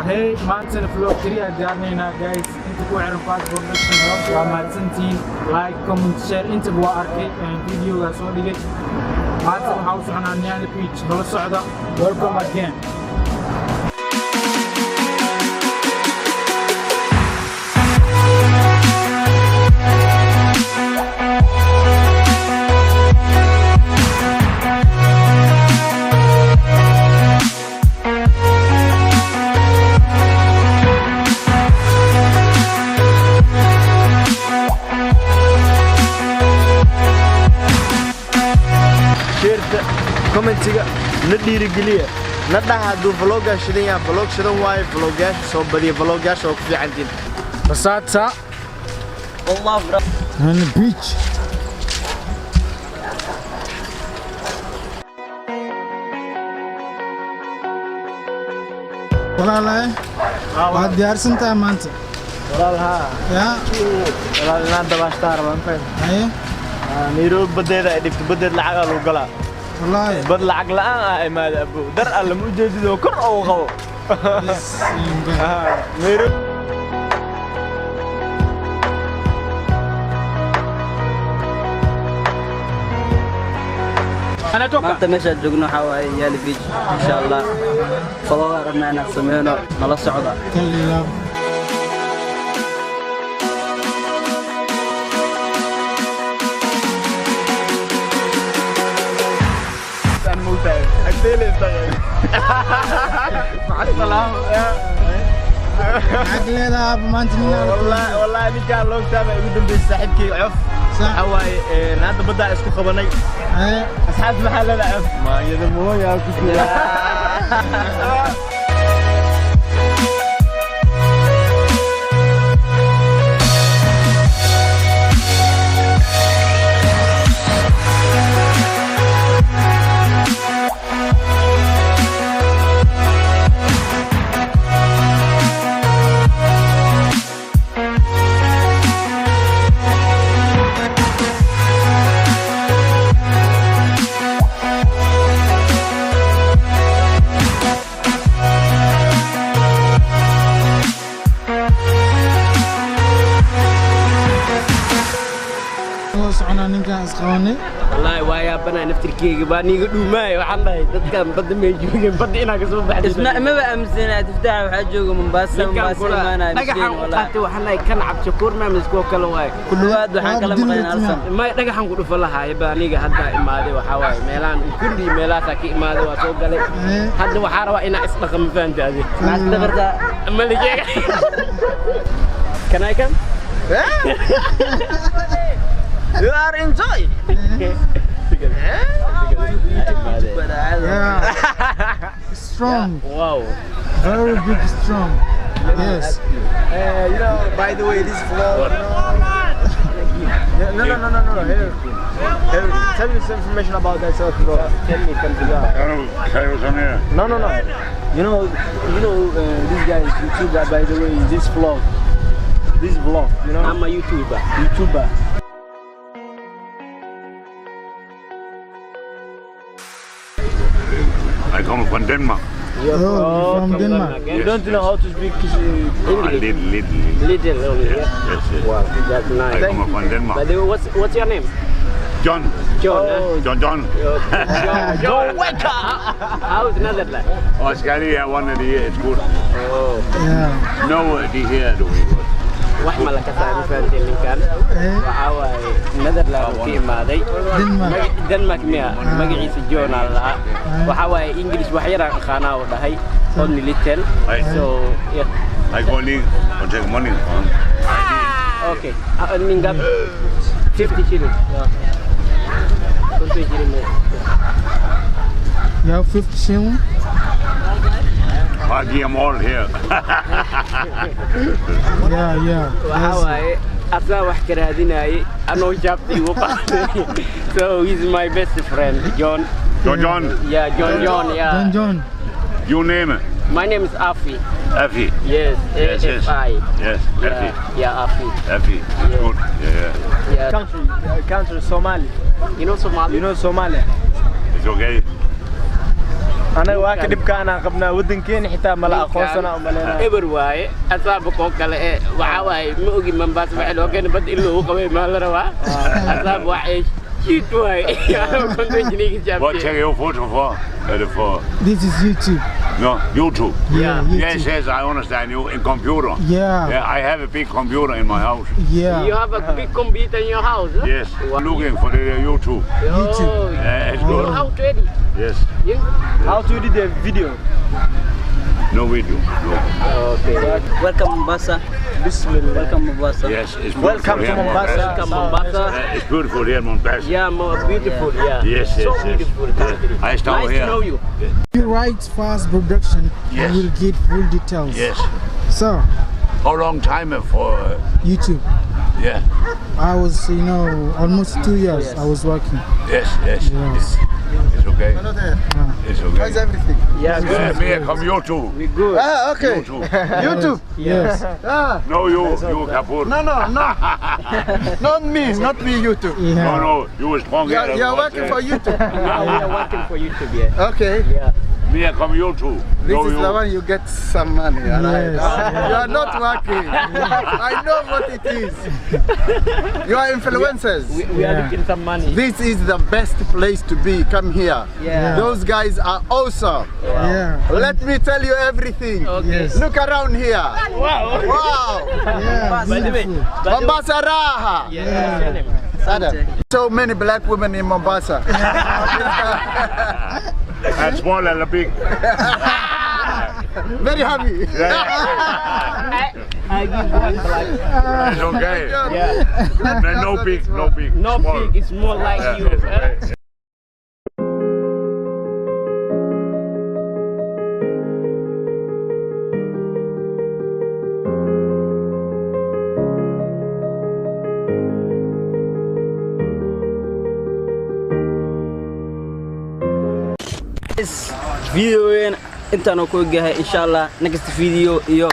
Hey, maantana vlog 3 aan gaarnayna guys. Inta ku xiran passport production waa mahadsantiin. Like, comment, share inta waa arkay videoga soo dhigay. Maantana waxaa u soconaa Nyali Beach nala socda. Welcome again. commentiga na dhiirigeliya na dhaha haduu vlogga shidan yahay vlog shidan waaye vloggaasha soo badiya vloggaasha oo ku fiicantiin Basata والله برا on the beach walaalahay waa diyaarsantahay maanta walaalaha yaa walaalna dabashtaar baan haye niro badeeda dhigto badeed lacag lagu galaa والله bad lacag la'aan ah imaada abu dar alla ma ujeedido kor oo qabo miro أنا توقع أنت مشهد جوجنا حواي يالي بيج إن شاء الله فضل ربنا نقسمينه نلا السعودة كلي مع السلامة عقلي ذا أبو ما أنت والله أنا كان لو تابع قدام بيساعدك عف حواي هذا بدأ اسكو خبرني أصحاب محل لا عف ما يدمو يا كسر سعنا نيجا أسقاني والله ويا بنا نفتركي باني قدو ماي وحنا تذكر بدي ما يجون بدي أنا كسب بعد اسمع ما بقى مسنا تفتح وحجوج من باس ما أنا نجح وقت وحنا كان عبد شكور ما مسكوا كل واحد كل واحد وحنا كلام غير أرسل ما نجح نقول فلها يبقى نيجا حتى إمادي وحواي ميلان كل ميلاتك إمادي وسوق عليه حد وحارة إنا إسمك مفهوم هذه ما استغرت ملك can I come You are enjoy. Yeah. Strong. Wow. Very big strong. Yes. You know, by the way, this vlog. No. Here. Tell me some information about that self bro. Tell me, come to that. No. You know, this guy is YouTuber. By the way, this vlog. You know. I'm a YouTuber. I come from Denmark. Oh, from Denmark. You don't know how to speak English. Little only. Yes. Wow, that's nice. I come from Denmark. By the way, what's your name? John. John. John. John, wake up! How's Netherlands? Oh, Scotty, I wanted to hear it's good. Oh. Yeah. No, the here do we go. وحنا لك سامي فانتين من كان وعاوي نذرلاند في ماضي دنمارك ميا مقعي سجون الله وحاوي إنجليش وحيرا خانا ودهي only little so yeah I go leave or take money. okay من قبل 50 shillings 20 shillings You have 50 shillings? I give them all here. Yeah. وحاوي أصلا وحكي هذيناي أنا جابتي وقعتني so he's my best friend John. John. Yeah, John. Yeah. John. Your name? My name is Afi. Effie. Yes. A-F-I. Yes. Effie. Yeah, Afi. Effie. Yeah. Good. Yeah. Country Somali. You know Somali? You know Somalia? It's okay. أنا واكد بكأنا قبنا ودن كين حتى ملا أخوصنا وملنا إبر واي أصابك وكلا وعواي مؤجي من باس بعد وكان بدي له قوي ما لروا أصاب واحد شيت واي What take your photo for? This is YouTube. No, YouTube. Yeah, Yes, yes, I understand you in computer. Yeah. I have a big computer in my house. Yeah. You have a big computer in your house? Huh? Yes, I'm looking for the YouTube. Oh, Yeah, it's you know good. how to edit? Yes. You? How to do the video? No video. No. Okay. Welcome Mombasa. Bismillah. Welcome Mombasa. Yes, it's Welcome to beautiful here in Mombasa. Welcome Mombasa. It's beautiful here in Mombasa. Yeah, more beautiful. Yeah. Yes, yes, So yes. beautiful country. I start Nice here. to know you. If you write fast production, Yes. you will get full details. Yes. So, How long time for? YouTube. Yeah. I was, almost 2 years I was working. Yes, yes. Yes. It's okay. It's okay. How's everything? Yeah, Yeah, me come YouTube. we good. Ah, okay. YouTube. YouTube. Yes. Ah, No, you Kapur. no, not me, YouTube. Yeah. No, you was strong. You're working for YouTube. Yeah, we are working for YouTube. Yeah. Okay. Yeah. Me come YouTube. This No, is you. the one you get some money, alright? Yes. You are not working. I know what it is. You are influencers. We are looking some money. This is the best place to be. Come here. Yeah. Those guys are awesome. Yeah. Let me tell you everything. Okay. Yes. Look around here. Wow. Wow. Yeah. By the way, Beautiful. Mombasa Raha. Yeah. Adam. So many black women in Mombasa. And small and big. Very happy. I give one black. It's okay. Yeah. No big, no big. No Small. big. It's more like Yeah, you. it's okay. This video intaan ku gahay insha Allah next video iyo